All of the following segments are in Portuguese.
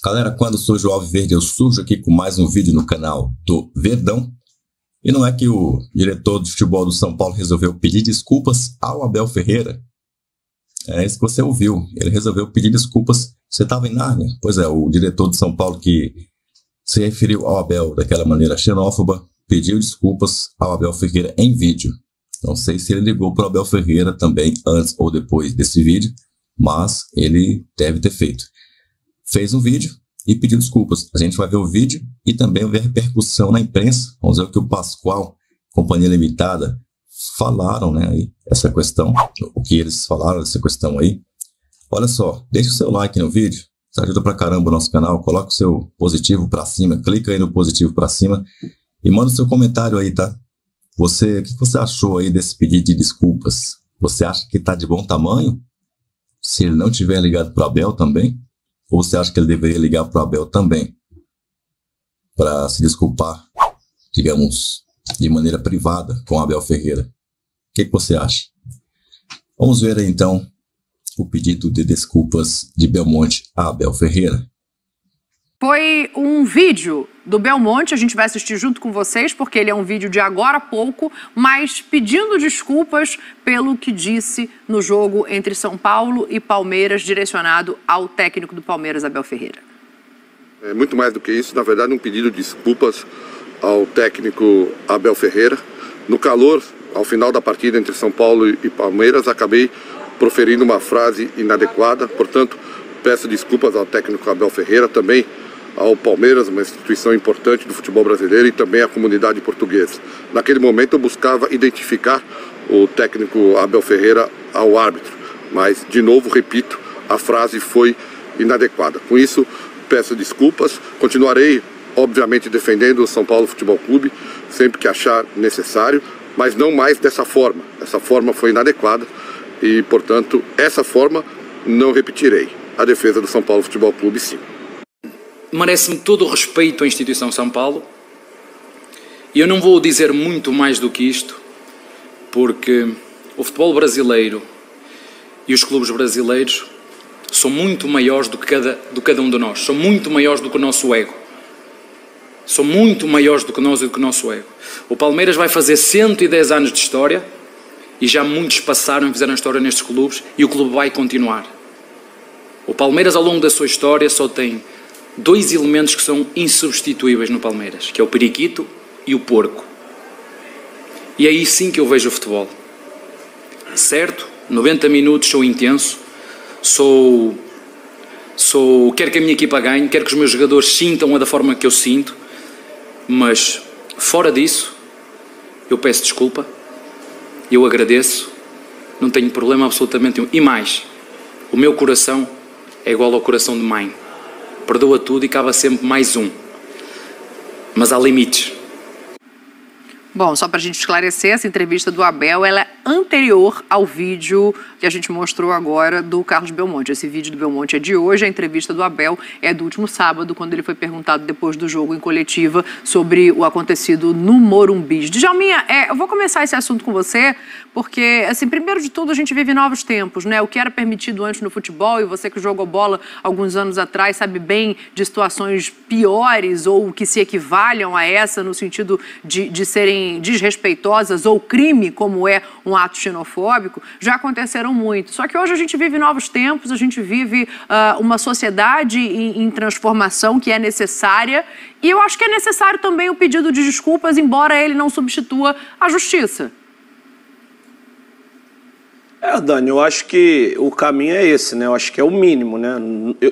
Galera, quando surge o Alviverde, eu surjo aqui com mais um vídeo no canal do Verdão. E não é que o diretor de futebol do São Paulo resolveu pedir desculpas ao Abel Ferreira. É isso que você ouviu. Ele resolveu pedir desculpas. Você estava em Nárnia? Pois é, o diretor de São Paulo que se referiu ao Abel daquela maneira xenófoba pediu desculpas ao Abel Ferreira em vídeo. Não sei se ele ligou para o Abel Ferreira também antes ou depois desse vídeo, mas ele deve ter feito. Fez um vídeo e pediu desculpas. A gente vai ver o vídeo e também ver a repercussão na imprensa. Vamos ver o que o Pascoal, Companhia Limitada, falaram, né, aí, essa questão, o que eles falaram dessa questão aí. Olha só, deixa o seu like no vídeo, isso ajuda pra caramba o nosso canal, coloca o seu positivo pra cima, clica aí no positivo pra cima e manda o seu comentário aí, tá? O que você achou aí desse pedido de desculpas? Você acha que tá de bom tamanho? Se ele não tiver ligado pro Abel também? Ou você acha que ele deveria ligar pro Abel também? Para se desculpar, digamos, de maneira privada com o Abel Ferreira. O que você acha? Vamos ver aí então o pedido de desculpas de Belmonte a Abel Ferreira. Foi um vídeo do Belmonte, a gente vai assistir junto com vocês, porque ele é um vídeo de agora há pouco, mas pedindo desculpas pelo que disse no jogo entre São Paulo e Palmeiras, direcionado ao técnico do Palmeiras, Abel Ferreira. É muito mais do que isso, na verdade, um pedido de desculpas ao técnico Abel Ferreira. No calor, ao final da partida entre São Paulo e Palmeiras, acabei proferindo uma frase inadequada, portanto, peço desculpas ao técnico Abel Ferreira, também ao Palmeiras, uma instituição importante do futebol brasileiro, e também à comunidade portuguesa. Naquele momento eu buscava identificar o técnico Abel Ferreira ao árbitro, mas, de novo, repito, a frase foi inadequada. Com isso, peço desculpas, continuarei, obviamente, defendendo o São Paulo Futebol Clube, sempre que achar necessário, mas não mais dessa forma. Essa forma foi inadequada e, portanto, essa forma não repetirei. A defesa do São Paulo Futebol Clube, sim. Merece-me todo o respeito à instituição São Paulo. E eu não vou dizer muito mais do que isto, porque o futebol brasileiro e os clubes brasileiros são muito maiores do que cada um de nós. São muito maiores do que o nosso ego. São muito maiores do que nós e do que o nosso ego. O Palmeiras vai fazer 110 anos de história e já muitos passaram e fizeram história nestes clubes e o clube vai continuar. O Palmeiras, ao longo da sua história, só tem dois elementos que são insubstituíveis no Palmeiras, que é o periquito e o porco. E é aí sim que eu vejo o futebol. Certo, 90 minutos sou intenso, quero que a minha equipa ganhe, quero que os meus jogadores sintam da forma que eu sinto, mas fora disso, eu peço desculpa, eu agradeço, não tenho problema absolutamente nenhum. E mais, o meu coração é igual ao coração de mãe. Perdoa tudo e cabe sempre mais um. Mas há limites. Bom, só para a gente esclarecer, essa entrevista do Abel, ela é anterior ao vídeo que a gente mostrou agora do Carlos Belmonte. Esse vídeo do Belmonte é de hoje, a entrevista do Abel é do último sábado, quando ele foi perguntado depois do jogo em coletiva sobre o acontecido no Morumbi. Djalminha, eu vou começar esse assunto com você, porque, assim, primeiro de tudo, a gente vive novos tempos, né? O que era permitido antes no futebol, e você que jogou bola alguns anos atrás sabe bem de situações piores ou que se equivalham a essa, no sentido de serem desrespeitosas ou crime, como é um ato xenofóbico, já aconteceram muito. Só que hoje a gente vive novos tempos, a gente vive uma sociedade em transformação que é necessária, e eu acho que é necessário também o pedido de desculpas, embora ele não substitua a justiça. Dani, eu acho que o caminho é esse, né? Eu acho que é o mínimo, né?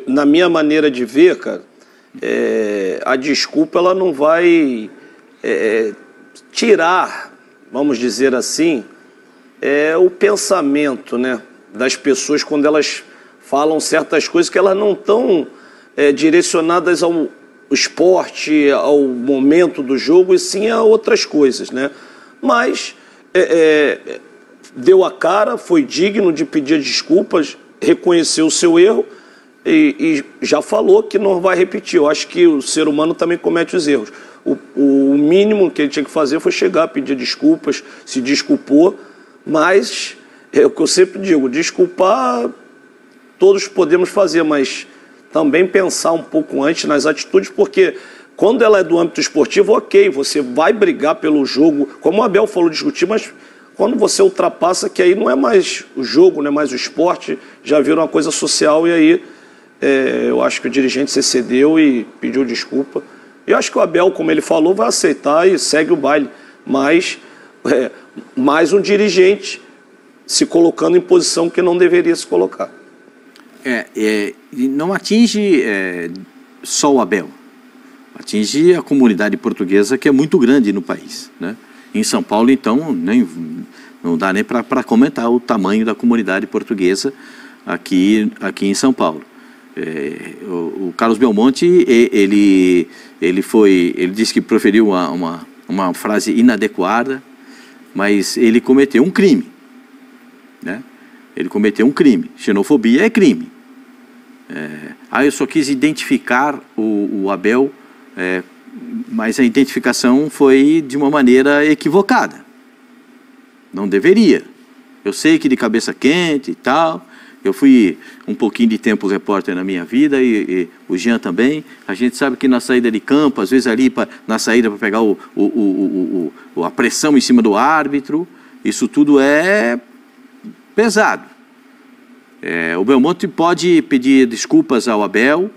Na minha maneira de ver, cara, a desculpa ela não vai tirar, vamos dizer assim, o pensamento, né, das pessoas quando elas falam certas coisas que elas não estão direcionadas ao esporte, ao momento do jogo, e sim a outras coisas, né? Mas deu a cara, foi digno de pedir desculpas, reconheceu o seu erro e já falou que não vai repetir. Eu acho que o ser humano também comete os erros. O mínimo que ele tinha que fazer foi chegar, pedir desculpas, se desculpou, mas é o que eu sempre digo, desculpar todos podemos fazer, mas também pensar um pouco antes nas atitudes, porque quando ela é do âmbito esportivo, ok, você vai brigar pelo jogo, como o Abel falou, discutir, mas quando você ultrapassa, que aí não é mais o jogo, não é mais o esporte, já vira uma coisa social, e aí eu acho que o dirigente se excedeu e pediu desculpa. Eu acho que o Abel, como ele falou, vai aceitar e segue o baile, mas mais um dirigente se colocando em posição que não deveria se colocar. Não atinge só o Abel, atinge a comunidade portuguesa, que é muito grande no país, né? Em São Paulo, então, não dá nem para comentar o tamanho da comunidade portuguesa aqui em São Paulo. O Carlos Belmonte, ele disse que proferiu uma frase inadequada, mas ele cometeu um crime, né? Ele cometeu um crime. Xenofobia é crime. Eu só quis identificar o Abel, mas a identificação foi de uma maneira equivocada. Não deveria. Eu sei que de cabeça quente e tal. Eu fui um pouquinho de tempo repórter na minha vida, e o Jean também. A gente sabe que na saída de campo, às vezes ali na saída para pegar a pressão em cima do árbitro, isso tudo é pesado. O Belmonte pode pedir desculpas ao Abel,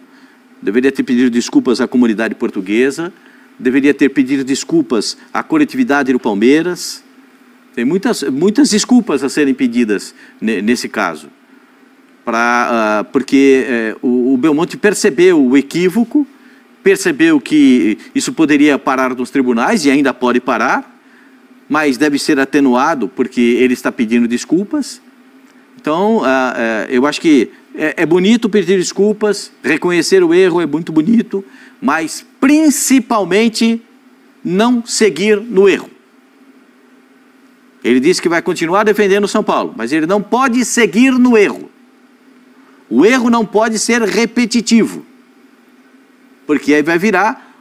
deveria ter pedido desculpas à comunidade portuguesa, deveria ter pedido desculpas à coletividade do Palmeiras. Tem muitas desculpas a serem pedidas nesse caso. Porque o Belmonte percebeu o equívoco, percebeu que isso poderia parar nos tribunais, e ainda pode parar, mas deve ser atenuado porque ele está pedindo desculpas. Então, eu acho que é bonito pedir desculpas, reconhecer o erro é muito bonito, mas principalmente não seguir no erro. Ele disse que vai continuar defendendo o São Paulo, mas ele não pode seguir no erro. O erro não pode ser repetitivo, porque aí vai virar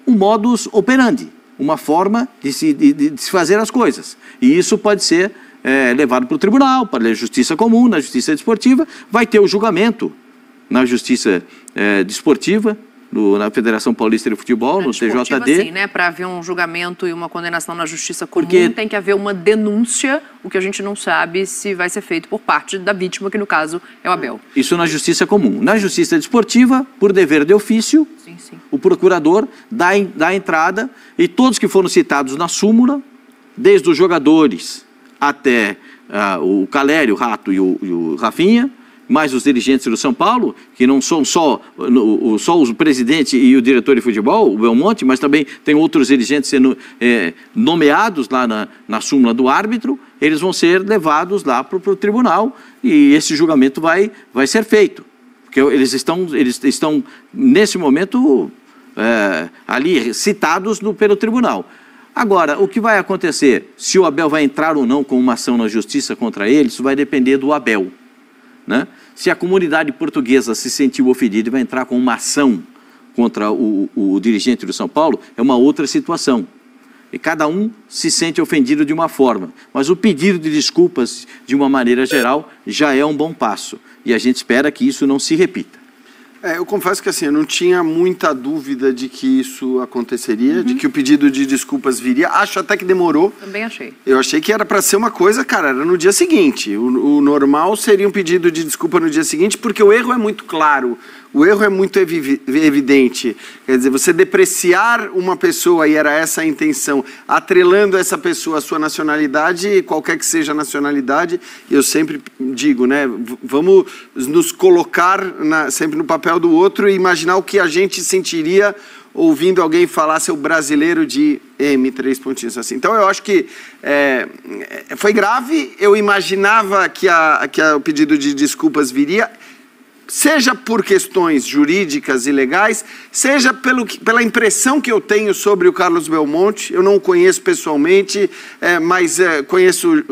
um modus operandi, uma forma de se fazer as coisas. E isso pode ser levado para o tribunal, para a justiça comum, na justiça desportiva. Vai ter o julgamento na justiça desportiva, na Federação Paulista de Futebol, no TJD. Sim, né? Para haver um julgamento e uma condenação na justiça comum, tem que haver uma denúncia, o que a gente não sabe se vai ser feito por parte da vítima, que no caso é o Abel. Isso na justiça comum. Na justiça desportiva, por dever de ofício, sim. O procurador dá entrada, e todos que foram citados na súmula, desde os jogadores até o Calério, o Rato e o Rafinha, mais os dirigentes do São Paulo, que não são só o presidente e o diretor de futebol, o Belmonte, mas também tem outros dirigentes sendo nomeados lá na súmula do árbitro. Eles vão ser levados lá para o tribunal, e esse julgamento vai ser feito. Porque eles estão nesse momento, ali citados pelo tribunal. Agora, o que vai acontecer? Se o Abel vai entrar ou não com uma ação na justiça contra ele, isso vai depender do Abel, né? Se a comunidade portuguesa se sentiu ofendida e vai entrar com uma ação contra o dirigente do São Paulo, é uma outra situação. E cada um se sente ofendido de uma forma. Mas o pedido de desculpas, de uma maneira geral, já é um bom passo. E a gente espera que isso não se repita. Eu confesso que assim, eu não tinha muita dúvida de que isso aconteceria, de que o pedido de desculpas viria. Acho até que demorou. Também achei. Eu achei que era para ser uma coisa, cara, era no dia seguinte. O normal seria um pedido de desculpa no dia seguinte, porque o erro é muito claro, o erro é muito evidente. Quer dizer, você depreciar uma pessoa, e era essa a intenção, atrelando essa pessoa à sua nacionalidade, qualquer que seja a nacionalidade, eu sempre digo, né, vamos nos colocar sempre no papel do outro e imaginar o que a gente sentiria ouvindo alguém falar seu brasileiro de M3 pontinhos assim. Então eu acho que foi grave. Eu imaginava que o pedido de desculpas viria, seja por questões jurídicas e legais, seja pela impressão que eu tenho sobre o Carlos Belmonte. Eu não o conheço pessoalmente, mas conheço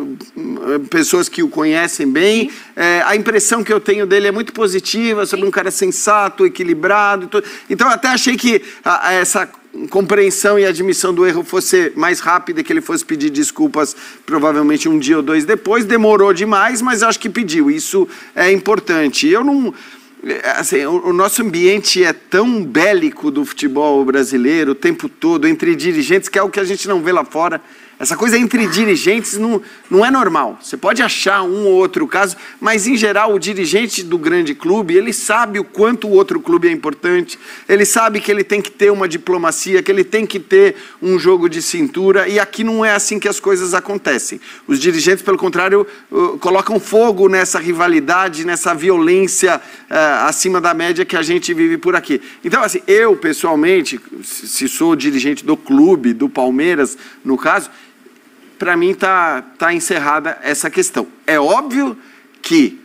pessoas que o conhecem bem. A impressão que eu tenho dele é muito positiva, sobre um cara sensato, equilibrado. Então eu até achei que essa compreensão e admissão do erro fosse mais rápida, que ele fosse pedir desculpas provavelmente um dia ou dois depois. Demorou demais, mas acho que pediu. Isso é importante. assim, o nosso ambiente é tão bélico do futebol brasileiro o tempo todo, entre dirigentes, que é o que a gente não vê lá fora. Essa coisa entre dirigentes não é normal. Você pode achar um ou outro caso, mas, em geral, o dirigente do grande clube, ele sabe o quanto o outro clube é importante, ele sabe que ele tem que ter uma diplomacia, que ele tem que ter um jogo de cintura, e aqui não é assim que as coisas acontecem. Os dirigentes, pelo contrário, colocam fogo nessa rivalidade, nessa violência acima da média que a gente vive por aqui. Então, assim, eu, pessoalmente, se sou dirigente do clube, do Palmeiras, no caso, para mim tá encerrada essa questão. É óbvio que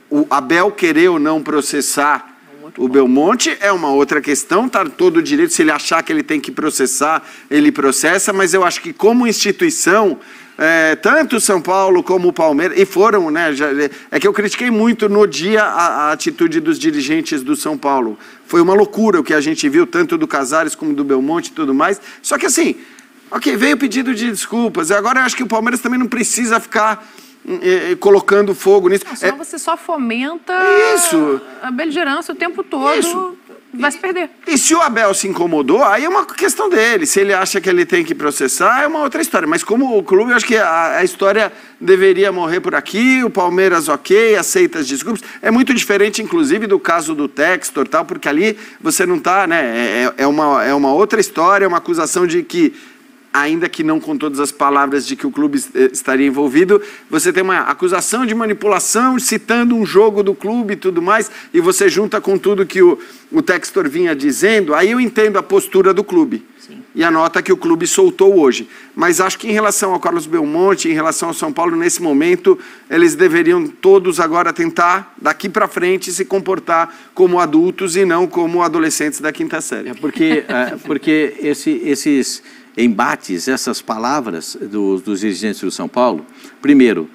o Abel querer ou não processar o Belmonte é uma outra questão, tá todo o direito, se ele achar que ele tem que processar, ele processa, mas eu acho que como instituição, tanto o São Paulo como o Palmeiras, e foram, né, é que eu critiquei muito no dia a atitude dos dirigentes do São Paulo. Foi uma loucura o que a gente viu, tanto do Casares como do Belmonte e tudo mais, só que assim, ok, veio o pedido de desculpas. Agora eu acho que o Palmeiras também não precisa ficar colocando fogo nisso. Não, senão você só fomenta a beligerância o tempo todo. Isso. Vai se perder. E se o Abel se incomodou, aí é uma questão dele. Se ele acha que ele tem que processar, é uma outra história. Mas como o clube, eu acho que a história deveria morrer por aqui. O Palmeiras, ok, aceita as desculpas. É muito diferente, inclusive, do caso do Textor, tal, porque ali você não está, né? É uma outra história, é uma acusação de que, ainda que não com todas as palavras de que o clube estaria envolvido, você tem uma acusação de manipulação, citando um jogo do clube e tudo mais, e você junta com tudo que o Textor vinha dizendo, aí eu entendo a postura do clube. Sim. E a nota que o clube soltou hoje. Mas acho que em relação ao Carlos Belmonte, em relação ao São Paulo, nesse momento, eles deveriam todos agora tentar, daqui para frente, se comportar como adultos e não como adolescentes da quinta série. Porque esses embates, essas palavras dos dirigentes do São Paulo, primeiro,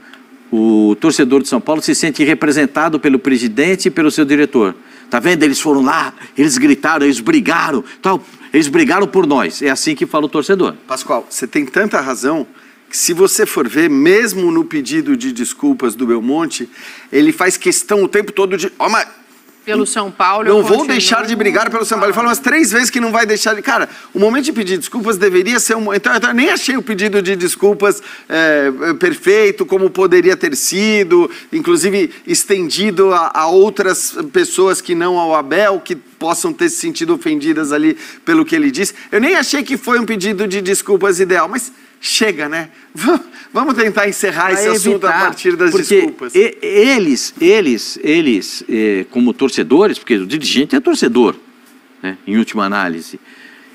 o torcedor de São Paulo se sente representado pelo presidente e pelo seu diretor. Tá vendo? Eles foram lá, eles gritaram, eles brigaram, tal, eles brigaram por nós. É assim que fala o torcedor. Pascoal, você tem tanta razão que, se você for ver, mesmo no pedido de desculpas do Belmonte, ele faz questão o tempo todo de... Pelo São Paulo. Não vou deixar de brigar pelo São Paulo. Ele fala umas 3 vezes que não vai deixar de... Cara, o momento de pedir desculpas deveria ser um... Então, eu nem achei o pedido de desculpas perfeito, como poderia ter sido, inclusive estendido a outras pessoas que não ao Abel, que possam ter se sentido ofendidas ali pelo que ele disse. Eu nem achei que foi um pedido de desculpas ideal, mas chega, né? Vamos tentar encerrar esse assunto a partir das desculpas. Eles, como torcedores, porque o dirigente é torcedor, né, em última análise,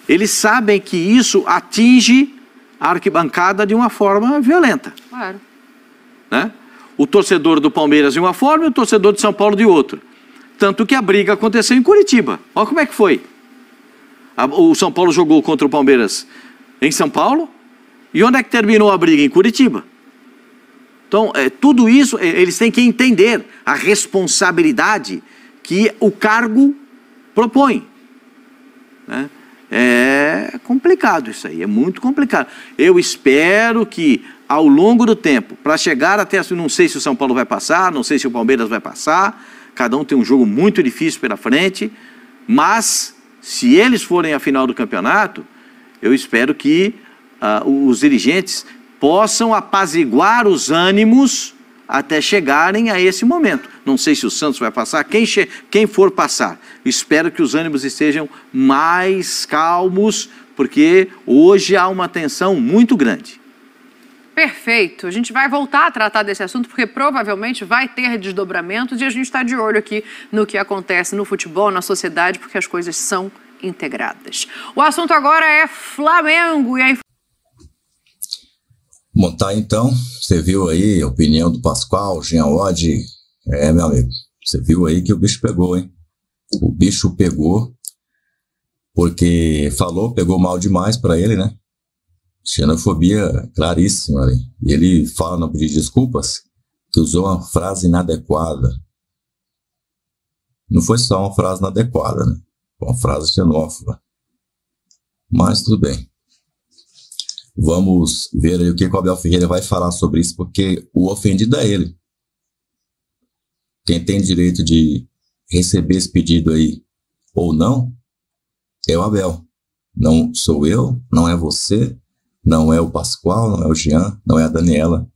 eles sabem que isso atinge a arquibancada de uma forma violenta. Claro. Né? O torcedor do Palmeiras de uma forma e o torcedor de São Paulo de outra. Tanto que a briga aconteceu em Curitiba. Olha como é que foi. O São Paulo jogou contra o Palmeiras em São Paulo. E onde é que terminou a briga? Em Curitiba. Então, tudo isso, eles têm que entender a responsabilidade que o cargo propõe. Né? É complicado isso aí, é muito complicado. Eu espero que, ao longo do tempo, para chegar até... Não sei se o São Paulo vai passar, não sei se o Palmeiras vai passar, cada um tem um jogo muito difícil pela frente, mas, se eles forem à final do campeonato, eu espero que os dirigentes possam apaziguar os ânimos até chegarem a esse momento. Não sei se o Santos vai passar, quem for passar. Espero que os ânimos estejam mais calmos, porque hoje há uma tensão muito grande. Perfeito. A gente vai voltar a tratar desse assunto, porque provavelmente vai ter desdobramentos, e a gente está de olho aqui no que acontece no futebol, na sociedade, porque as coisas são integradas. O assunto agora é Flamengo e a... Bom, tá, então, você viu aí a opinião do Pascoal, Jean Oddi. Meu amigo, você viu aí que o bicho pegou, hein? O bicho pegou, porque pegou mal demais pra ele, né? Xenofobia claríssima ali. E ele fala no pedido de desculpas que usou uma frase inadequada. Não foi só uma frase inadequada, né? Foi uma frase xenófoba. Mas tudo bem. Vamos ver aí o que o Abel Ferreira vai falar sobre isso, porque o ofendido é ele. quem tem direito de receber esse pedido aí ou não é o Abel. Não sou eu, não é você, não é o Pascoal, não é o Jean, não é a Daniela.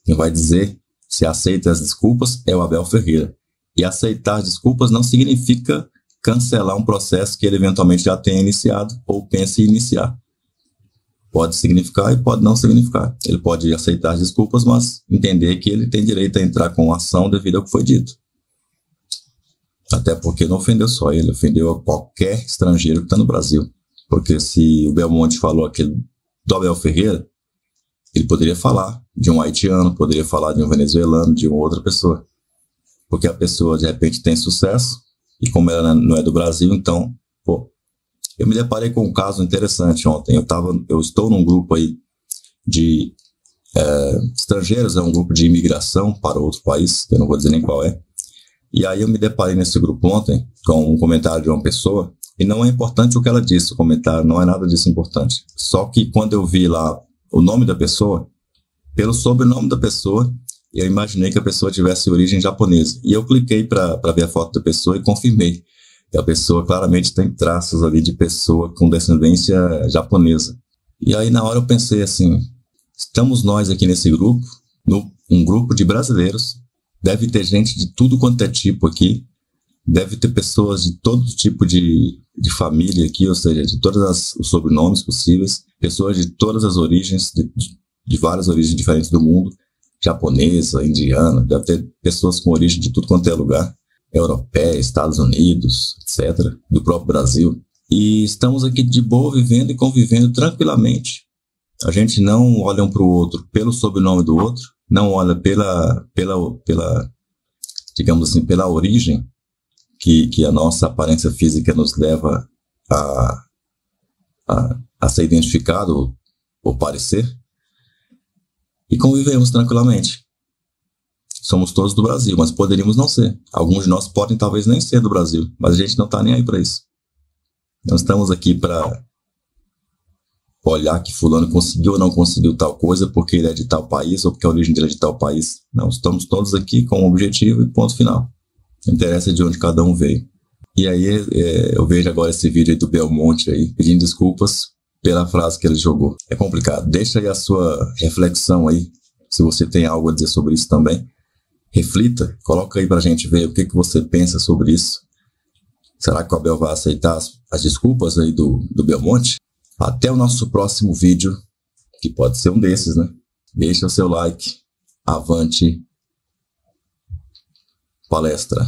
Quem vai dizer se aceita as desculpas é o Abel Ferreira. E aceitar as desculpas não significa cancelar um processo que ele eventualmente já tenha iniciado ou pense em iniciar. Pode significar e pode não significar. Ele pode aceitar as desculpas, mas entender que ele tem direito a entrar com ação devido ao que foi dito. Até porque não ofendeu só ele, ofendeu a qualquer estrangeiro que está no Brasil. Porque se o Belmonte falou aquilo do Abel Ferreira, ele poderia falar de um haitiano, poderia falar de um venezuelano, de uma outra pessoa. Porque a pessoa, de repente, tem sucesso, e como ela não é do Brasil, então, pô, eu me deparei com um caso interessante ontem. Eu estou num grupo aí de estrangeiros, é um grupo de imigração para outro país, eu não vou dizer nem qual é. E aí eu me deparei nesse grupo ontem com um comentário de uma pessoa, e não é importante o que ela disse, o comentário, não é nada disso importante. Só que quando eu vi lá o nome da pessoa, pelo sobrenome da pessoa, eu imaginei que a pessoa tivesse origem japonesa. E eu cliquei para ver a foto da pessoa e confirmei que a pessoa claramente tem traços ali de pessoa com descendência japonesa. E aí na hora eu pensei assim, estamos nós aqui nesse grupo, um grupo de brasileiros, deve ter gente de tudo quanto é tipo aqui, deve ter pessoas de todo tipo de família aqui, ou seja, de todos os sobrenomes possíveis, pessoas de todas as origens, de várias origens diferentes do mundo, japonesa, indiana, deve ter pessoas com origem de tudo quanto é lugar, europeia, Estados Unidos, etc., do próprio Brasil. E estamos aqui de boa, vivendo e convivendo tranquilamente. A gente não olha um para o outro pelo sobrenome do outro, não olha pela digamos assim, pela origem que a nossa aparência física nos leva a ser identificado ou parecer. E convivemos tranquilamente. Somos todos do Brasil, mas poderíamos não ser. Alguns de nós podem talvez nem ser do Brasil, mas a gente não está nem aí para isso. Não estamos aqui para olhar que fulano conseguiu ou não conseguiu tal coisa porque ele é de tal país ou porque a origem dele é de tal país. Não, estamos todos aqui com um objetivo e ponto final. Não interessa de onde cada um veio. E aí eu vejo agora esse vídeo aí do Belmonte aí, pedindo desculpas pela frase que ele jogou. É complicado. Deixa aí a sua reflexão aí, se você tem algo a dizer sobre isso também. Reflita, coloca aí pra gente ver o que você pensa sobre isso. Será que o Abel vai aceitar as desculpas aí do Belmonte? Até o nosso próximo vídeo, que pode ser um desses, né? Deixa o seu like. Avante palestra.